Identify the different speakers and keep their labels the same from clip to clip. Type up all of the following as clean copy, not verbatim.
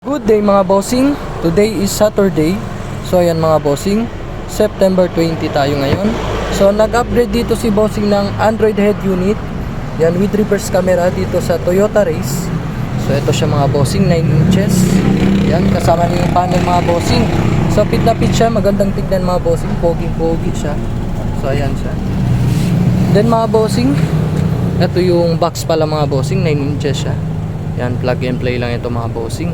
Speaker 1: Good day mga bossing. Today is Saturday. So ayan mga bossing, September 20 tayo ngayon. So nag-upgrade dito si bossing ng Android head unit. Yan with reverse camera dito sa Toyota Race. So ito siya mga bossing, 9 inches. Yan kasama niyo yung panel mga bossing. So fit na fit siya, magandang tignan mga bossing, pogi-pogi siya. So ayan siya. Then mga bossing, ito yung box pala mga bossing, 9 inches siya. Yan, plug and play lang ito mga bossing.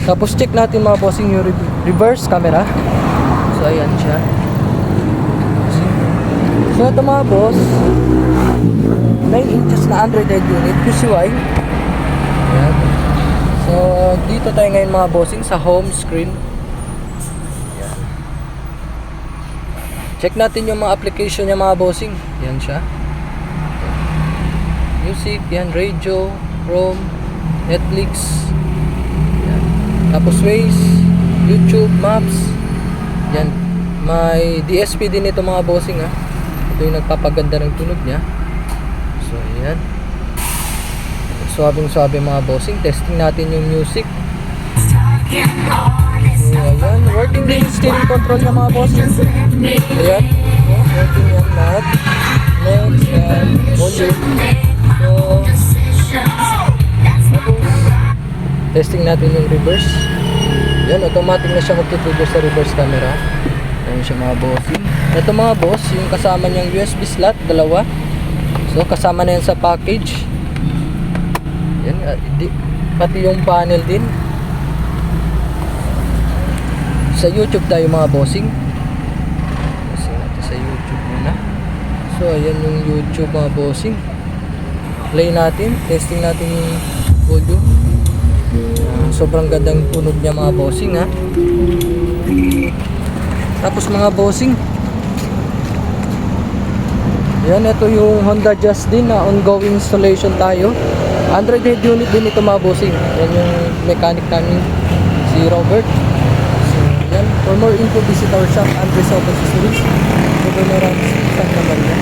Speaker 1: Tapos check natin mga bossing yung reverse camera. So ayan siya. So ito mga boss, 9 inches na Android head unit QCY. Ayan. So dito tayo ngayon mga bossing sa home screen. Ayan. Check natin yung mga application niya mga bossing. Ayan siya. Music, yan, radio, Chrome, Netflix. Tapos Waze, YouTube, Maps. Yan. May DSP din ito mga bossing ha. Ito yung nagpapaganda ng tunog niya. So ayan. Suabing-suabe mga bossing. Testing natin yung music. So ayan. Working din yung steering control niya mga bossing. Ayan. Working yan lahat. Next and volume. So testing natin yung reverse. Yan, automatic na siya magtutubo sa reverse camera. Ayan siya mga bossing. Ito mga boss, yung kasama niyang USB slot, dalawa. So kasama na yan sa package. Yan, pati yung panel din. Sa YouTube tayo mga bossing. Kasi natin sa YouTube muna. So ayan yung YouTube mga bossing. Play natin, testing natin yung audio. Sobrang gandang tunog niya mga bossing ha. Tapos mga bossing, yan, ito yung Honda Jazz din na ongoing installation tayo. Android head unit din ito mga bossing. Yan yung mechanic namin, si Robert. So yan, for more info visit our shop, Andres Auto Accessories. So meron isang naman yan.